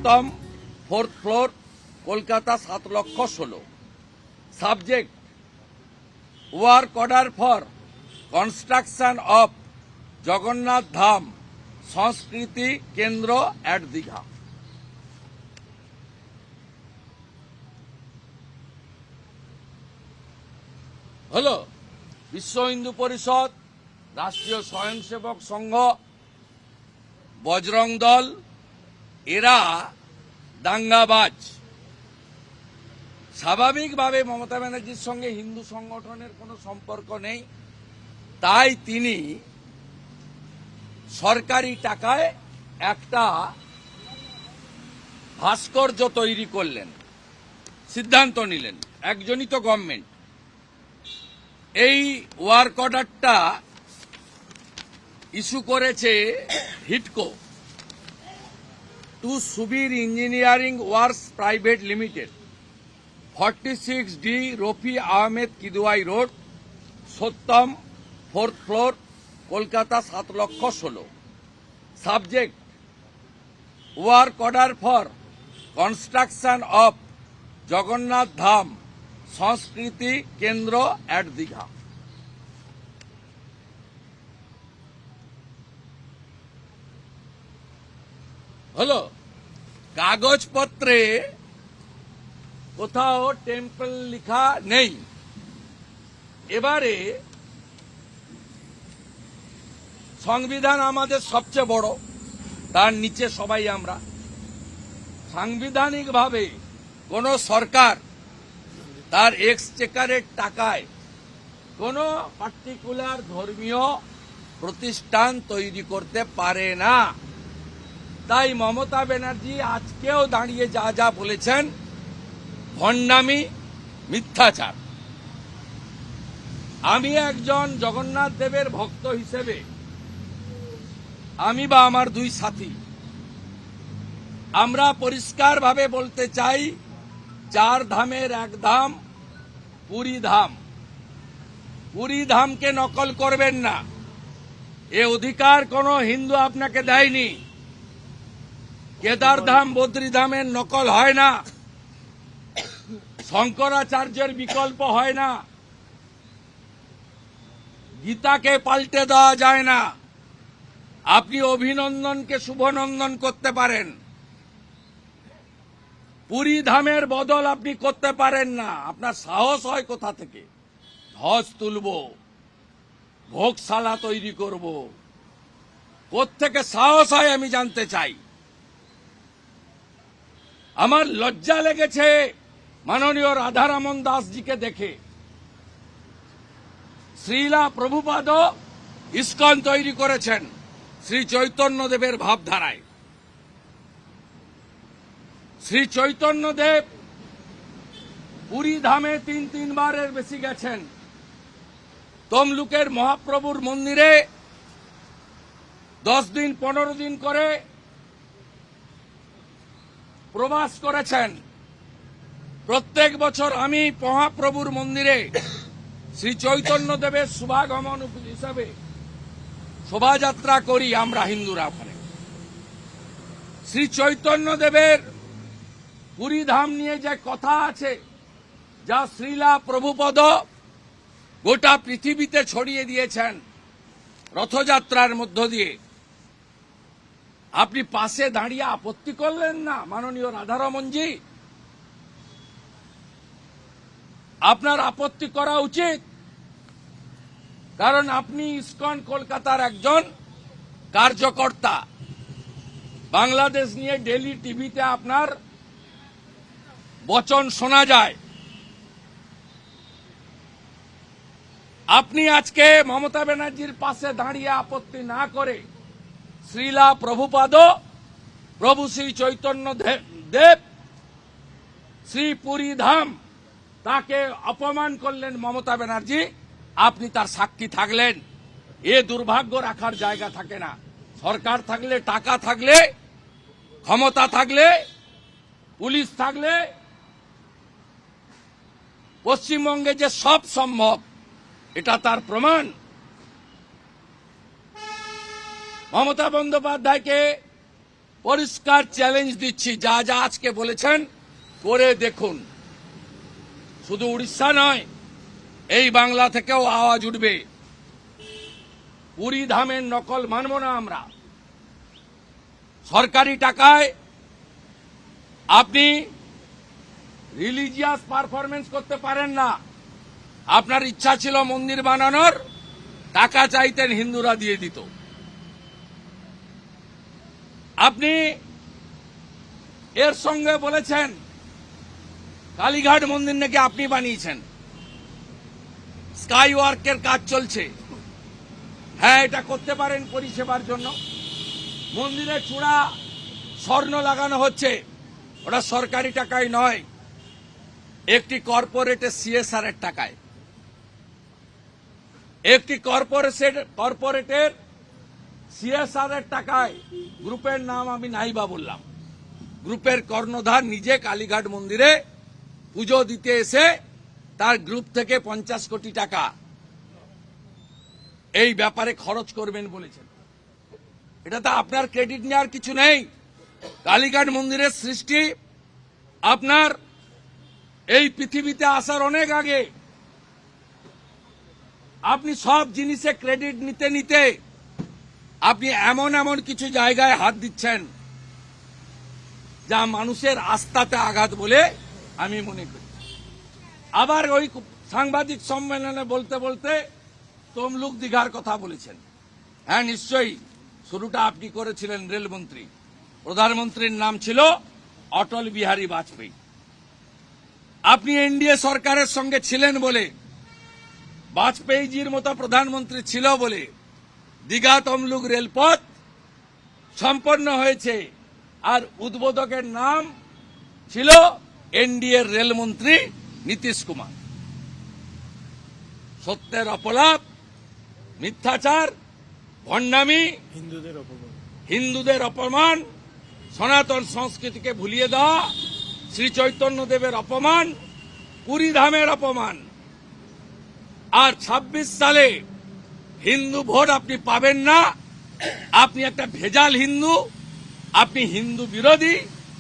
সপ্তম, 4th floor, Kolkata 7,16,000। Subject: work order for construction of Jagannath Dham Sanskriti Kendra at Digha. হলো বিশ্ব হিন্দু পরিষদ, রাষ্ট্রীয় স্বয়ংসেবক সংঘ, বজরং দল, এরা দাঙ্গাবাজ। স্বাভাবিকভাবে মমতা ব্যানার্জির সঙ্গে হিন্দু সংগঠনের কোনো সম্পর্ক নেই, তাই তিনি সরকারি টাকায় একটা ভাস্কর্য তৈরি করলেন, সিদ্ধান্ত নিলেন। একজনই তো গভর্নমেন্ট। এই ওয়ার্ক অর্ডারটা ইস্যু করেছে Hitco to Subir engineering works private limited, 46D Rafi Ahmed Kidwai road, Satyam, 4th floor, Kolkata 7,16,000। Subject: work order for construction of Jagannath Dham Sanskriti Kendra at Digha. হলো কাগজপত্রে কোথাও টেম্পল লেখা নেই। এবারে সংবিধান আমাদের সবচেয়ে বড়, তার নিচে সবাই আমরা। সাংবিধানিকভাবে কোন সরকার তার এক্সচেকারের টাকায় কোন পার্টিকুলার ধর্মীয় প্রতিষ্ঠান তৈরি করতে পারে না। তাই মমতা ব্যানার্জি আজকেও দাঁড়িয়ে যা যা বলেছেন ভণ্ডামি, মিথ্যাচার। আমি একজন জগন্নাথ দেবের ভক্ত হিসেবে, আমি বা আমার দুই সাথী, আমরা পরিষ্কারভাবে বলতে চাই, 4 ধামের এক ধাম পুরী ধাম। পুরী ধামকে নকল করবেন না, এ অধিকার কোন হিন্দু আপনাকে দেয়নি। কেদার ধাম, বদ্রী ধামের নকল হয় না, শঙ্করাচার্যের বিকল্প হয় না, গীতাকে পাল্টে দেওয়া যায় না। আপনি অভিনন্দনকে শুভনন্দন করতে পারেন, পুরী ধামের বদল আপনি করতে পারেন না। আপনার সাহস হয় কোথা থেকে? ধ্বজ তুলব, ভোগশালা তৈরি করব, কোত্থেকে সাহস হয় আমি জানতে চাই। আমার লজ্জা লেগেছে মাননীয় রাধারমন দাসজিকে দেখে। শ্রীলা প্রভুপাদ ইস্কন তৈরি করেছেন শ্রী চৈতন্যদেবের ভাবধারায়। শ্রী চৈতন্যদেব পুরী ধামে 3 বারের বেশি গেছেন। তমলুকের মহাপ্রভুর মন্দিরে 10 দিন 15 দিন করে প্রবাস করেছেন। প্রত্যেক বছর আমি মহাপ্রভুর মন্দিরে শ্রী চৈতন্যদেবের শুভাগমন হিসাবে শোভাযাত্রা করি আমরা হিন্দুরা। ওখানে শ্রী চৈতন্যদেবের পুরী ধাম নিয়ে যে কথা আছে, যা শ্রীলা প্রভুপদ গোটা পৃথিবীতে ছড়িয়ে দিয়েছেন রথযাত্রার মধ্য দিয়ে, আপনি পাশে দাঁড়িয়ে আপত্তি করলেন না মাননীয় রাধারমনজি? আপনার আপত্তি করা উচিত, কারণ আপনি ইসকন কলকাতার একজন কার্যকর্তা। বাংলাদেশ নিয়ে ডেইলি টিভিতে আপনার বচন শোনা যায়। আপনি আজকে মমতা ব্যানার্জির পাশে দাঁড়িয়ে আপত্তি না করে শ্রীলা প্রভুপাদ, প্রভু শ্রী চৈতন্য দেব, শ্রী পুরী ধাম, তাকে অপমান করলেন মমতা ব্যানার্জি। আপনি তার সাক্ষী থাকলেন। এ দুর্ভাগ্য রাখার জায়গা থাকে না। সরকার থাকলে, টাকা থাকলে, ক্ষমতা থাকলে, পুলিশ থাকলে পশ্চিমবঙ্গে যে সব সম্ভব, এটা তার প্রমাণ। মমতা বন্দ্যোপাধ্যায়কে পরিষ্কার চ্যালেঞ্জ দিচ্ছি, যা যা আজকে বলেছেন করে দেখুন। শুধু উড়িষ্যা নয়, এই বাংলা থেকেও আওয়াজ উঠবে। পুরী ধামের নকল মানব না আমরা। সরকারি টাকায় আপনি রিলিজিয়াস পারফরমেন্স করতে পারেন না। আপনার ইচ্ছা ছিল মন্দির বানানোর, টাকা চাইতেন, হিন্দুরা দিয়ে দিত। আপনি এর সঙ্গে বলেছেন কালীঘাট মন্দির নাকি আপনি বানিয়েছেন, স্কাই ওয়ার্কের কাজ চলছে। হ্যাঁ, এটা করতে পারেন পরিষেবার জন্য। মন্দিরের চূড়া স্বর্ণ লাগানো হচ্ছে, ওটা সরকারি টাকায় নয়, একটি কর্পোরেটের সিএসআর এর টাকায়। একটি কর্পোরেটের সিএসআর এর টাকায়, গ্রুপের নাম আমি নাইবা বললাম, গ্রুপের কর্ণধার নিজে কালীঘাট মন্দিরে পুজো দিতে এসে তার গ্রুপ থেকে 50 কোটি টাকা এই ব্যাপারে খরচ করবেন বলেছেন। এটা তো আপনার ক্রেডিট নেওয়ার কিছু নেই। কালীঘাট মন্দিরের সৃষ্টি আপনার এই পৃথিবীতে আসার অনেক আগে। আপনি সব জিনিসে ক্রেডিট নিতে নিতে আপনি এমন এমন কিছু জায়গায় হাত দিচ্ছেন যা মানুষের আস্থাতে আঘাত বলে আমি মনে করি। আবার ওই সাংবাদিক সম্মেলনে বলতে বলতে তমলুক দীঘার কথা বলেছেন। হ্যাঁ, নিশ্চয়ই শুরুটা আপনি করেছিলেন রেলমন্ত্রী। প্রধানমন্ত্রীর নাম ছিল অটল বিহারী বাজপেয়ী। আপনি এনডিএ সরকারের সঙ্গে ছিলেন বলে, বাজপেয়ীজির মতো প্রধানমন্ত্রী ছিল বলে দীঘা তমলুক রেলপথ সম্পন্ন হয়েছে। আর উদ্বোধকের নাম ছিল এনডিএ রেলমন্ত্রী নীতিশ কুমার। সত্যের অপলাপ, মিথ্যাচার, ভণ্ডামি, হিন্দুদের অপমান, সনাতন সংস্কৃতিকে ভুলিয়ে দেওয়া, শ্রী চৈতন্য দেবের অপমান, পুরী ধামের অপমান। আর 26 সালে হিন্দু ভোট আপনি পাবেন না। আপনি একটা ভেজাল হিন্দু, আপনি হিন্দু বিরোধী।